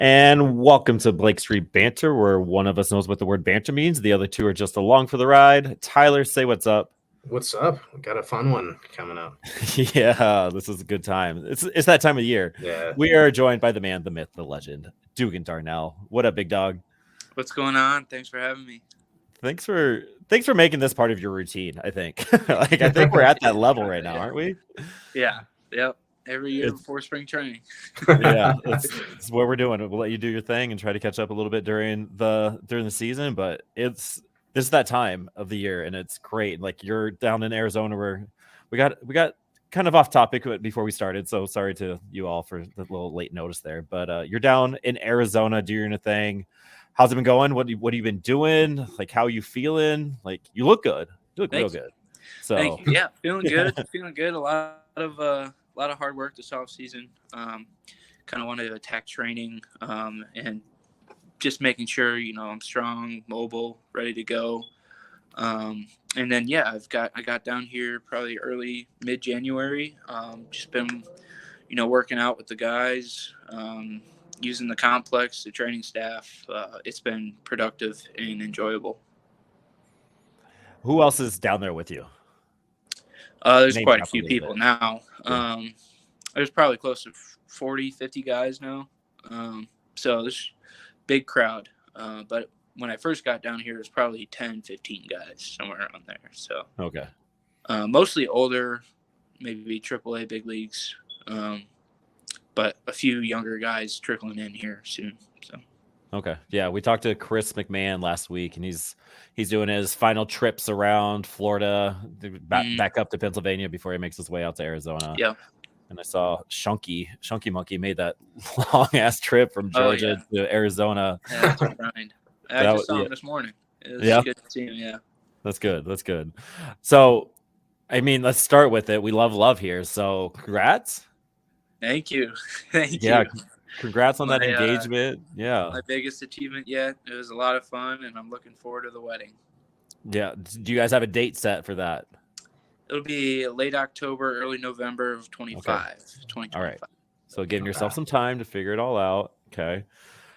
And welcome to Blake Street Banter, where one of us knows what the word banter means. The other two are just along for the ride. Tyler, say what's up. What's up? We got a fun one coming up. Yeah, this is a good time. It's that time of year. Yeah. We are joined by the man, the myth, the legend, Dugan Darnell. What up, big dog? What's going on? Thanks for having me. Thanks for making this part of your routine. I think, I think we're at that level right now, aren't we? Yeah. Yep. Every year before spring training. Yeah, it's what we're doing. We'll let you do your thing and try to catch up a little bit during the season, but it's that time of the year and it's great. Like you're down in Arizona where we got kind of off topic before we started, so sorry to you all for the little late notice there. But you're down in Arizona doing a thing. How's it been going? What have you been doing? Like, how are you feeling? Like, you look good. You look real good. So thank you. Yeah, feeling good. Feeling good. A lot of hard work this off season. Kind of wanted to attack training and just making sure I'm strong, mobile, ready to go. And then I got down here probably early mid-January. Just been working out with the guys. Using the complex, the training staff. It's been productive and enjoyable. Who else is down there with you? There's quite a few people now. There's probably close to 40, 50 guys now. So there's big crowd. But when I first got down here, it was probably 10, 15 guys, somewhere around there. So okay. Mostly older, maybe AAA big leagues. But a few younger guys trickling in here soon. So, okay, yeah, we talked to Chris McMahon last week, and he's doing his final trips around Florida, back up to Pennsylvania before he makes his way out to Arizona. Yeah, and I saw Shunky Monkey made that long ass trip from Georgia to Arizona. Yeah, that's grind. I just saw him this morning. It was good to see him. Yeah, that's good. So, I mean, let's start with it. We love here. So, congrats. Thank you. Thank you. Congrats on that engagement. My biggest achievement yet. It was a lot of fun, and I'm looking forward to the wedding. Yeah. Do you guys have a date set for that? It'll be late October, early November of 2025. All right. So giving yourself some time to figure it all out. Okay.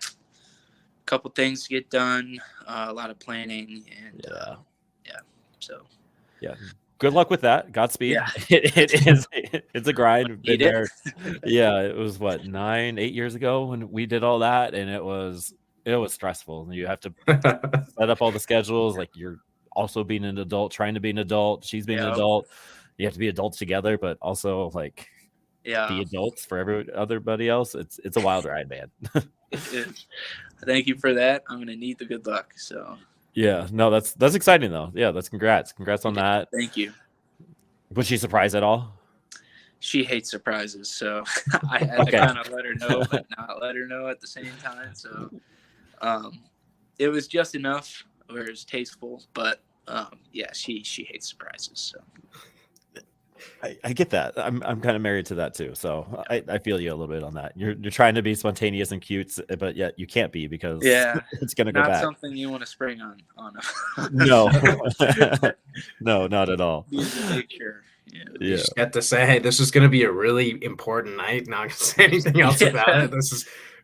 A couple things to get done, a lot of planning, and So. Yeah. Good luck with that. Godspeed. Yeah. It's a grind. Been there. Yeah, it was 8 years ago when we did all that, and it was stressful. You have to set up all the schedules. Like, you're also being an adult, trying to be an adult. She's being an adult. You have to be adults together, but also be adults for everybody else. It's a wild ride, man. Thank you for that. I'm gonna need the good luck. So. Yeah, no, that's exciting though. Yeah, that's congrats on that. Thank you. Was she surprised at all? She hates surprises, so I had to kind of let her know, but not let her know at the same time. So it was just enough where it's tasteful, but she hates surprises. So I get that. I'm kind of married to that too, so I feel you a little bit on that. You're trying to be spontaneous and cute, but yet you can't be because it's gonna go back. Not something you want to spring on. No, no, not at all. Make sure. You just got to say, hey, this is going to be a really important night. Not going to say anything else about it.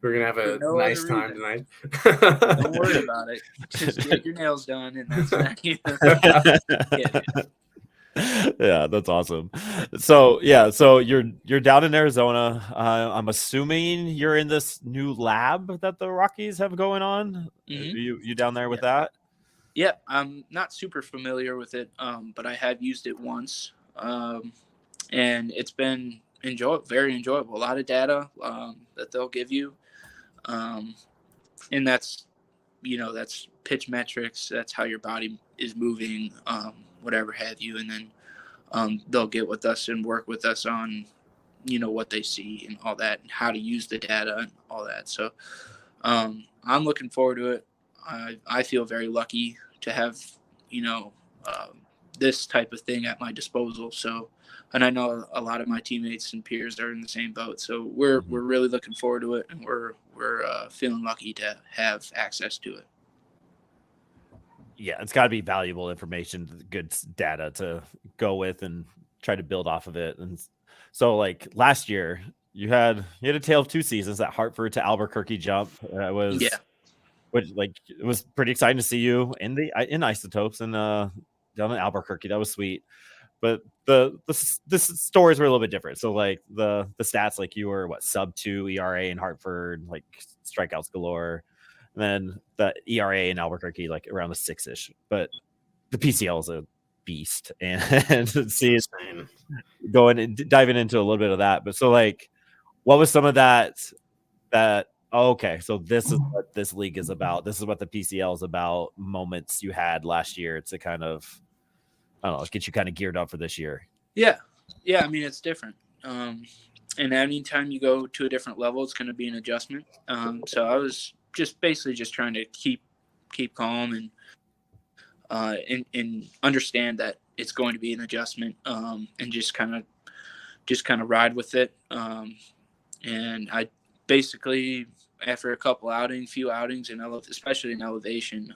We're going to have a nice time tonight. Don't worry about it. Just get your nails done, and that's that. Yeah, that's awesome. So you're down in Arizona. I'm assuming you're in this new lab that the Rockies have going on. Mm-hmm. You down there with that? Yeah, I'm not super familiar with it, but I have used it once, and it's been very enjoyable. A lot of data that they'll give you, and that's pitch metrics. That's how your body is moving. Whatever have you, and then they'll get with us and work with us on, what they see and all that, and how to use the data and all that. So I'm looking forward to it. I feel very lucky to have, this type of thing at my disposal. So, and I know a lot of my teammates and peers are in the same boat. So we're really looking forward to it, and we're feeling lucky to have access to it. Yeah, it's got to be valuable information, good data to go with and try to build off of it. And so, last year, you had a tale of two seasons. That Hartford to Albuquerque jump was it was pretty exciting to see you in Isotopes and down in Albuquerque. That was sweet. But the stories were a little bit different. So like the stats, like you were sub 2 ERA in Hartford, like strikeouts galore, and then the ERA in Albuquerque like around the 6-ish. But the PCL is a beast, and see going and diving into a little bit of that. But so like, what was some of that? Okay, so this is what this league is about. This is what the PCL is about. Moments you had last year to kind of, I don't know, get you kind of geared up for this year. Yeah. I mean, it's different. And anytime you go to a different level, it's going to be an adjustment. So I was basically trying to keep calm and understand that it's going to be an adjustment, and just kind of ride with it. And I basically, after a few outings, especially in elevation,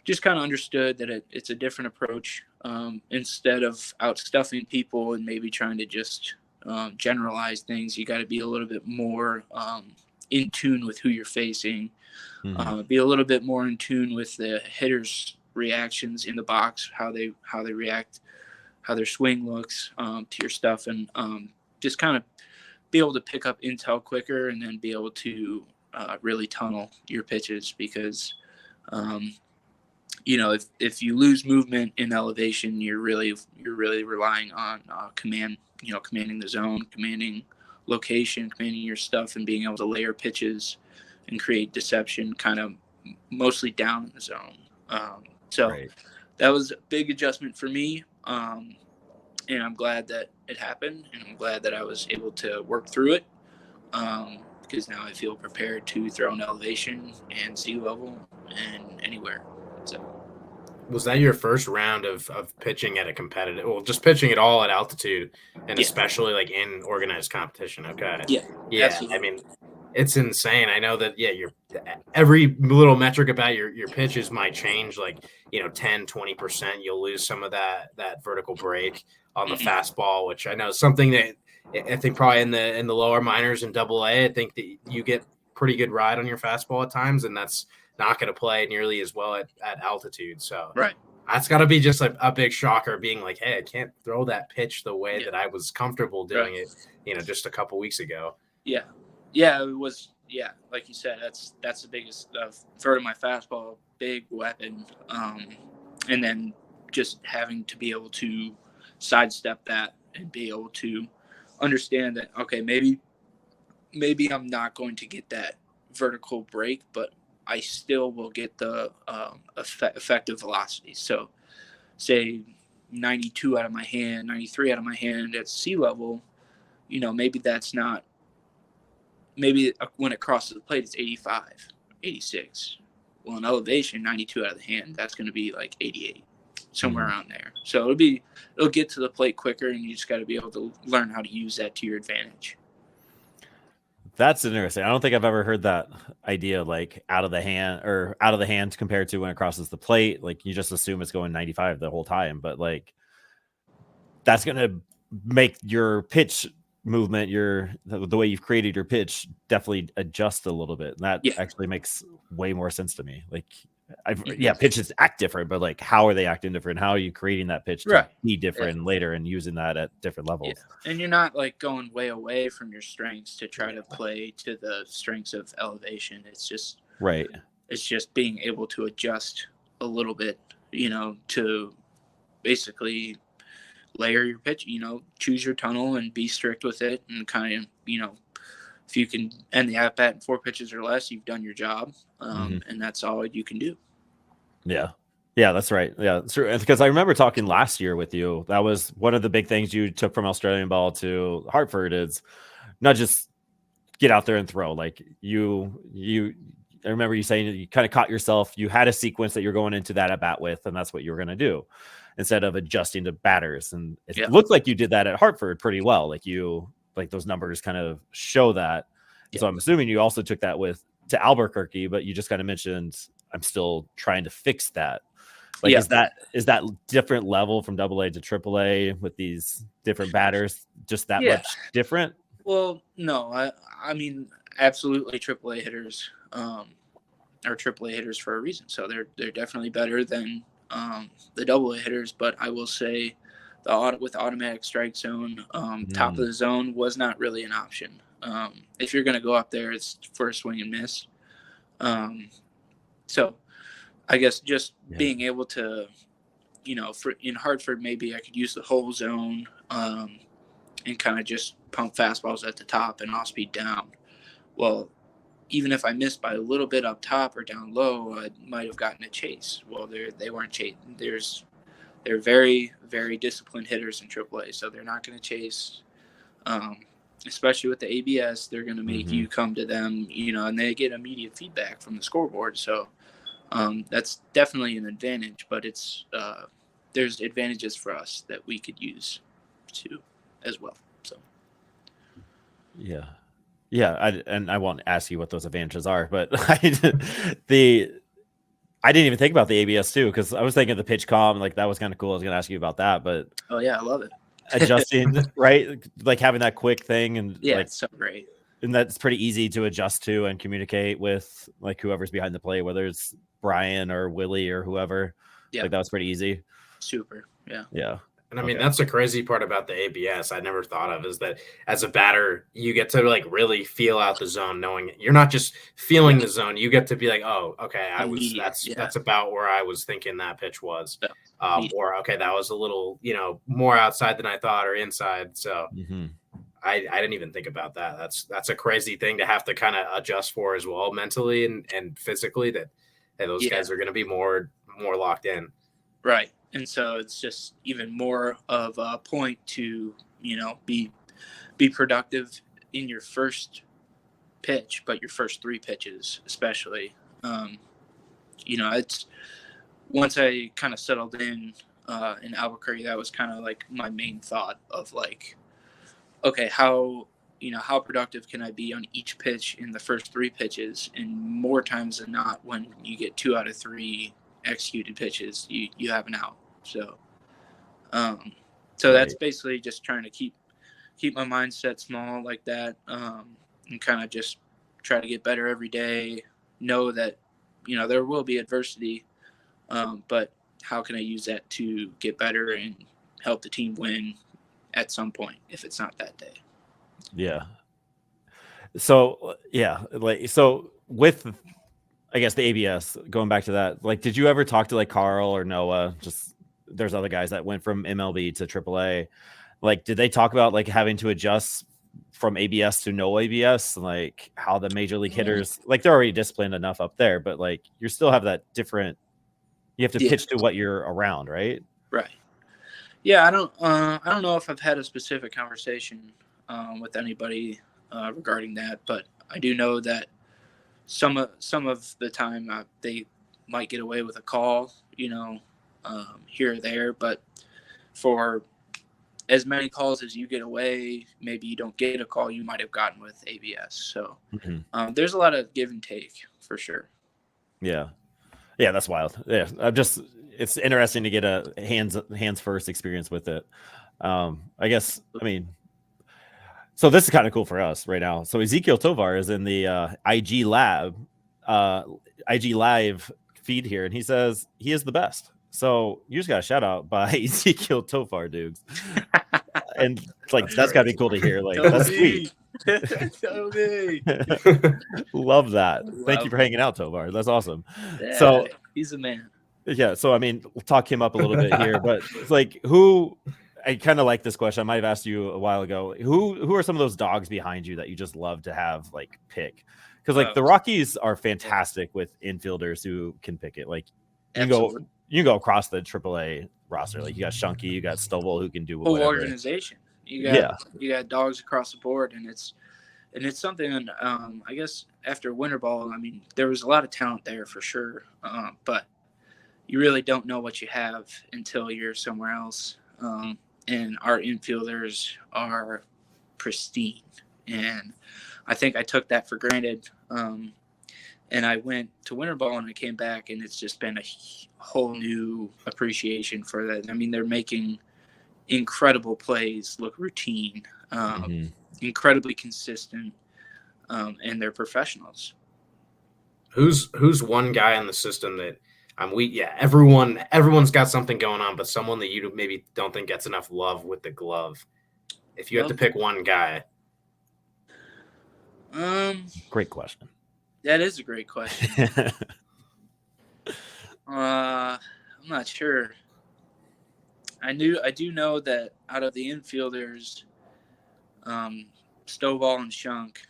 just kind of understood that it's a different approach. Instead of outstuffing people and maybe trying to just generalize things, you got to be a little bit more in tune with who you're facing. Be a little bit more in tune with the hitters' reactions in the box, how they react, how their swing looks to your stuff, and just kind of be able to pick up intel quicker, and then be able to really tunnel your pitches, because if you lose movement in elevation, you're really relying on commanding the zone, commanding location, commanding your stuff, and being able to layer pitches and create deception kind of mostly down in the zone. That was a big adjustment for me. And I'm glad that it happened, and I'm glad that I was able to work through it, because now I feel prepared to throw an elevation and sea level and anywhere. So, was that your first round of pitching at a competitive, just pitching at all at altitude, and especially like in organized competition? Okay. Yeah. Absolutely. I mean, it's insane. I know that, every little metric about your pitches might change, like, 10, 20%. You'll lose some of that vertical break on the fastball, which I know is something that I think probably in the lower minors and AA, I think that you get pretty good ride on your fastball at times, and that's not going to play nearly as well at altitude. So that's got to be just a big shocker, being like, hey, I can't throw that pitch the way that I was comfortable doing it, just a couple weeks ago. Yeah, it was. Yeah, like you said, that's the biggest throw to my fastball, big weapon, and then just having to be able to sidestep that and be able to understand that, okay, maybe I'm not going to get that vertical break, but I still will get the effective velocity. So, say 92 out of my hand, 93 out of my hand at sea level, maybe that's not. Maybe when it crosses the plate, it's 85, 86. Well, in elevation, 92 out of the hand, that's going to be like 88, somewhere around there. So it'll get to the plate quicker, and you just got to be able to learn how to use that to your advantage. That's interesting. I don't think I've ever heard that idea, like out of the hand compared to when it crosses the plate. Like you just assume it's going 95 the whole time, but like that's going to make your pitch movement, the way you've created your pitch, definitely adjust a little bit. And that actually makes way more sense to me. Like pitches act different, but like how are they acting different? How are you creating that pitch to be different later and using that at different levels? And you're not like going way away from your strengths to try to play to the strengths of elevation. It's just it's just being able to adjust a little bit, to basically layer your pitch, choose your tunnel and be strict with it, and kind of, if you can end the at bat in 4 pitches or less, you've done your job, and that's all you can do. Yeah, that's right. Yeah, it's true. Because I remember talking last year with you. That was one of the big things you took from Australian ball to Hartford, is not just get out there and throw. Like I remember you saying you kind of caught yourself. You had a sequence that you're going into that at bat with, and that's what you were going to do, instead of adjusting to batters. And it looked like you did that at Hartford pretty well. Like those numbers kind of show that. So I'm assuming you also took that to Albuquerque, but you just kind of mentioned, I'm still trying to fix that. Like, is that different level from AA to AAA with these different batters, just that much different? Well, no, I mean, absolutely AAA hitters are AAA hitters for a reason. So they're definitely better than the AA hitters. But I will say, with automatic strike zone, top of the zone was not really an option. If you're going to go up there, it's for a swing and miss. So I guess just being able to, in Hartford, maybe I could use the whole zone and kind of just pump fastballs at the top and off speed down. Well, even if I missed by a little bit up top or down low, I might have gotten a chase. Well, they weren't chasing. They're very, very disciplined hitters in AAA, so they're not going to chase. Especially with the ABS, they're going to make you come to them, and they get immediate feedback from the scoreboard. So that's definitely an advantage, but there's advantages for us that we could use too as well. So I won't ask you what those advantages are, but I didn't even think about the ABS too, because I was thinking the pitch calm, like that was kind of cool. I was going to ask you about that, but oh yeah, I love it. Adjusting right, like having that quick thing, and it's so great, and that's pretty easy to adjust to and communicate with like whoever's behind the plate, whether it's Brian or Willie or whoever. Like that was pretty easy. Super. Yeah. And I mean, that's the crazy part about the ABS I never thought of, is that as a batter, you get to like really feel out the zone, knowing you're not just feeling the zone. You get to be like, oh, okay, that's about where I was thinking that pitch was. Or, okay, that was a little, more outside than I thought or inside. So I didn't even think about that. That's a crazy thing to have to kind of adjust for as well, mentally and physically, that those guys are going to be more locked in. Right. And so it's just even more of a point to, be productive in your first pitch, but your first 3 pitches especially. It's once I kind of settled in Albuquerque, that was kind of like my main thought of like, okay, how productive can I be on each pitch in the first 3 pitches? And more times than not, when you get 2 out of 3 executed pitches, you have an out. So that's basically just trying to keep my mindset small like that, and kind of just try to get better every day. Know that there will be adversity, but how can I use that to get better and help the team win at some point if it's not that day? So with, I guess, the ABS, going back to that, like, did you ever talk to like Carl or Noah? Just, there's other guys that went from MLB to AAA. Like, did they talk about like having to adjust from ABS to no ABS? Like how the major league hitters, like they're already disciplined enough up there, but like you still have that different, you have to pitch to what you're around, right? Right. Yeah. I don't know if I've had a specific conversation with anybody regarding that, but I do know that some of the time they might get away with a call, here or there, but for as many calls as you get away, maybe you don't get a call you might have gotten with ABS. So there's a lot of give and take for sure. Yeah, that's wild. Yeah, it's interesting to get a hands first experience with it. I guess, I mean, so this is kind of cool for us right now. So Ezequiel Tovar is in the IG Live feed here, and he says he is the best. So you just got a shout out by Ezequiel Tovar, dudes. And like, that's gotta be cool to hear. Like, that's sweet. Love that. Thank you for hanging out, Tovar. That's awesome. Yeah, so he's a man. Yeah. So, I mean, we'll talk him up a little bit here, but it's like, I kind of like this question. I might have asked you a while ago. Who are some of those dogs behind you that you just love to have like pick? Because like the Rockies are fantastic with infielders who can pick it. Like you can go across the AAA roster. Like you got Shunky, you got Stovall who can do whatever. Whole organization. You got dogs across the board, and it's something. I guess after winter ball, I mean, there was a lot of talent there for sure, but you really don't know what you have until you're somewhere else. And our infielders are pristine, and I think I took that for granted. And I went to winter ball and I came back, and it's just been a whole new appreciation for that. I mean, they're making incredible plays look routine. incredibly consistent, and they're professionals. Who's one guy in the system that everyone's got something going on, but someone that you maybe don't think gets enough love with the glove? If you had to pick one guy. Great question. That is a great question. I'm not sure. I do know that out of the infielders, Stovall and Shunk,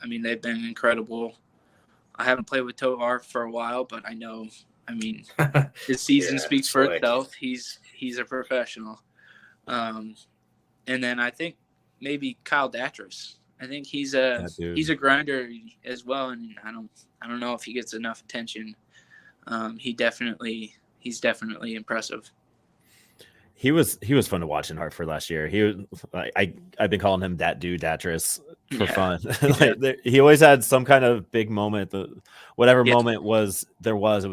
I mean, they've been incredible. I haven't played with Tovar for a while, but I know, I mean, his season speaks for itself. He's a professional. And then I think maybe Kyle Datras. I think he's a grinder as well, and I don't know if he gets enough attention. He's definitely impressive. He was fun to watch in Hartford last year. He was I've been calling him that dude Datras for fun. He always had some kind of big moment. Moment it was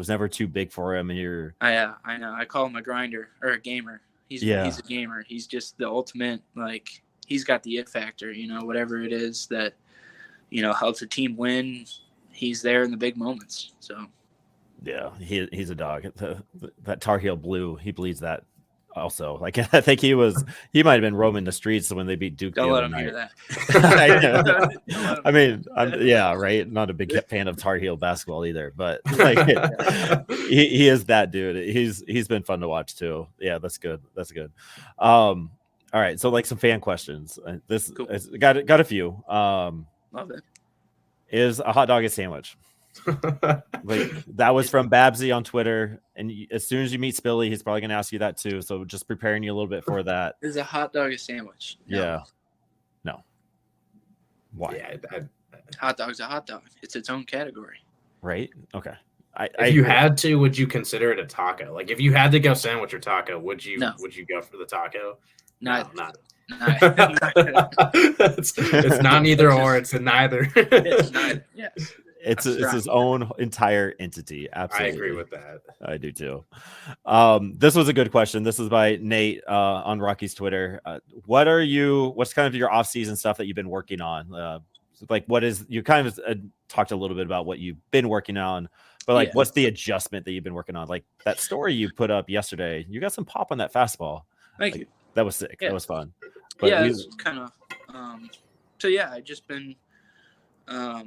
never too big for him. And I know. I call him a grinder or a gamer. He's a gamer. He's just the ultimate, like, he's got the it factor, whatever it is that, helps a team win. He's there in the big moments. So yeah, he's a dog. That Tar Heel blue, he bleeds that. Also, like, I think he might have been roaming the streets when they beat Duke. Don't let him hear that. I mean, right. Not a big fan of Tar Heel basketball either, but like, he is that dude. He's been fun to watch too. Yeah, that's good. All right, so like some fan questions. This cool. got a few. Love it. Is a hot dog a sandwich? Like, that was from Babsy on Twitter, and as soon as you meet Spilly, he's probably gonna ask you that too, so just preparing you a little bit for that. Is a hot dog a sandwich? No. Why? Yeah, hot dog's a hot dog. It's its own category, right? Okay. If you had to, would you consider it a taco? Like, if you had to go sandwich or taco, would you go for the taco? No, not it's not neither or, it's a neither. It's neither. Yes. It's his own entire entity. Absolutely. I agree with that. I do too. This was a good question. This is by Nate on Rocky's Twitter. What's kind of your off-season stuff that you've been working on? You kind of talked a little bit about what you've been working on, but what's the adjustment that you've been working on? Like that story you put up yesterday, you got some pop on that fastball. Thank you. That was sick. Yeah. That was fun. But it's kind of, I've just been, I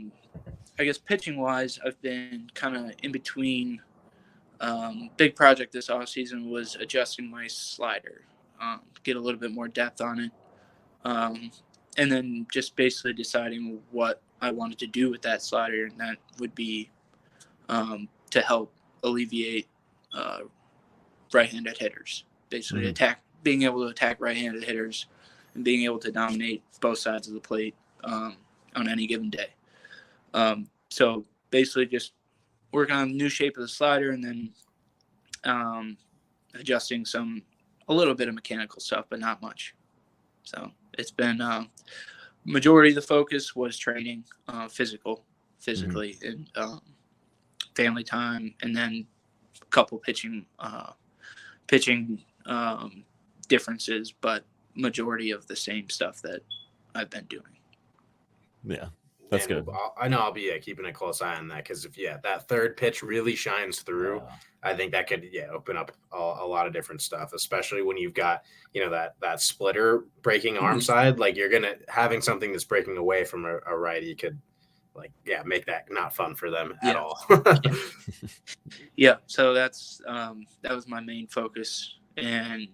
guess pitching wise, I've been kind of in between. Big project this off season was adjusting my slider, get a little bit more depth on it, and then just basically deciding what I wanted to do with that slider, and that would be to help alleviate right-handed hitters, basically being able to attack right-handed hitters and being able to dominate both sides of the plate on any given day. So basically just working on the new shape of the slider and then adjusting a little bit of mechanical stuff, but not much. So it's been majority of the focus was training, physically, and family time, and then a couple pitching differences, but majority of the same stuff that I've been doing. Yeah. That's good. I know I'll be keeping a close eye on that, because if that third pitch really shines through, I think that could open up a lot of different stuff, especially when you've got that splitter breaking arm side. Like, you're having something that's breaking away from a righty could make that not fun for them at all. So that's that was my main focus, and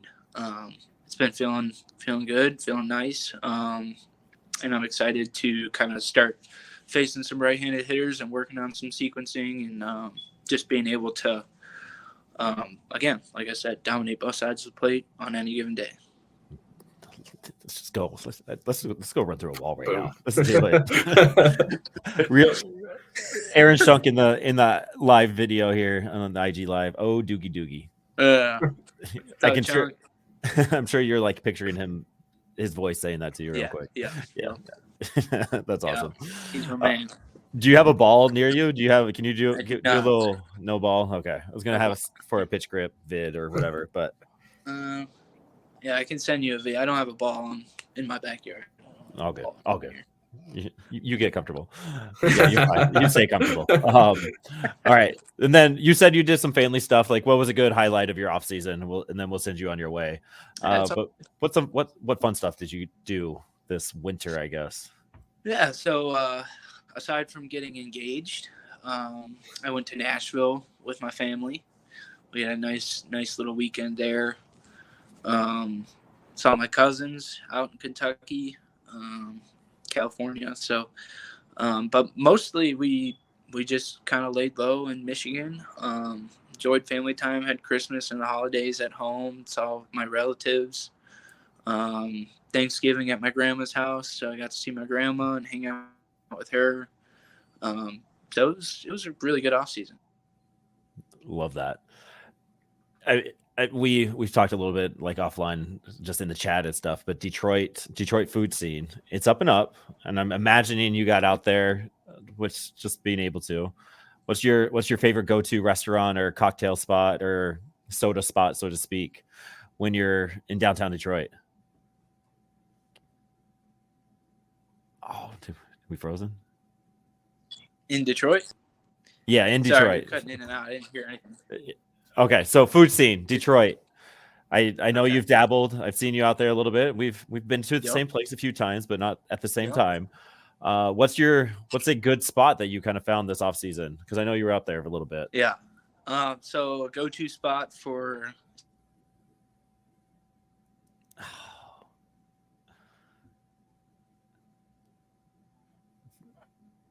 it's been feeling good, feeling nice. And I'm excited to kind of start facing some right-handed hitters and working on some sequencing and just being able to, again, like I said, dominate both sides of the plate on any given day. Let's just go. Let's go run through a wall right now. Let's do it. Real Aaron Shunk in the live video here on the IG live. Oh, Doogie. I'm sure you're like picturing his voice saying that to you real quick. Yeah. That's awesome. He's my man. Do you have a ball near you? Can you do a little no ball? Okay. I was going to have for a pitch grip vid or whatever, but I can send you a vid. I don't have a ball in my backyard. All good. All good. You get comfortable. Yeah, you're fine. You stay comfortable. All right. And then you said you did some family stuff. Like, what was a good highlight of your off season? And then we'll send you on your way. But what fun stuff did you do this winter, I guess? Yeah. So aside from getting engaged, I went to Nashville with my family. We had a nice little weekend there. Saw my cousins out in Kentucky, California. So, but mostly we just kind of laid low in Michigan. Enjoyed family time, had Christmas and the holidays at home, saw my relatives. Thanksgiving at my grandma's house, so I got to see my grandma and hang out with her. So it was a really good off season. Love that. We've talked a little bit like offline, just in the chat and stuff, but Detroit food scene, it's up and up, and I'm imagining you got out there, which just being able to. What's your favorite go-to restaurant or cocktail spot or soda spot, so to speak, when you're in downtown Detroit? Oh, we frozen? In Detroit? Yeah, in Sorry, Detroit. you're cutting in and out. I didn't hear anything. Okay, so food scene, Detroit. I know you've dabbled. I've seen you out there a little bit. We've been to the same place a few times, but not at the same time. What's a good spot that you kind of found this off season? Because I know you were out there for a little bit. Yeah. So a go-to spot for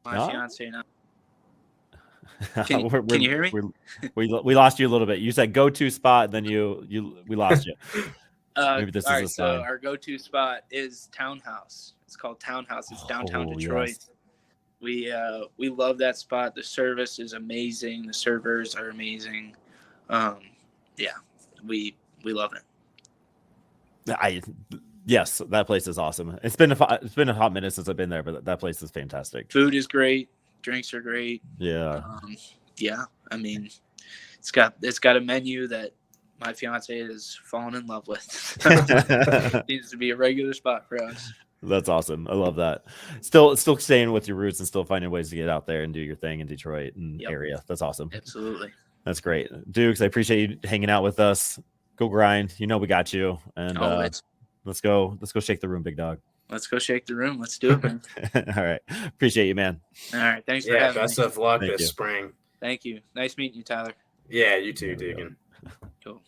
my fiance now. Can you hear me? We lost you a little bit. You said go-to spot, and then we lost you. Maybe this is a sign. So our go-to spot is Townhouse. It's called Townhouse. It's downtown Detroit. Yes. We love that spot. The service is amazing. The servers are amazing. Yeah, we love it. Yes, that place is awesome. It's been a hot minute since I've been there, but that place is fantastic. Food is great. Drinks are great. Yeah. Yeah. I mean, it's got a menu that my fiance has fallen in love with. Needs to be a regular spot for us. That's awesome. I love that. Still staying with your roots and still finding ways to get out there and do your thing in Detroit and area. That's awesome. Absolutely. That's great. Dukes, I appreciate you hanging out with us. Go grind. You know we got you. And let's go shake the room, big dog. Let's go shake the room. Let's do it, man. All right. Appreciate you, man. All right. Thanks for having me. Best of luck this spring. Thank you. Nice meeting you, Tyler. Yeah, you too, Dugan.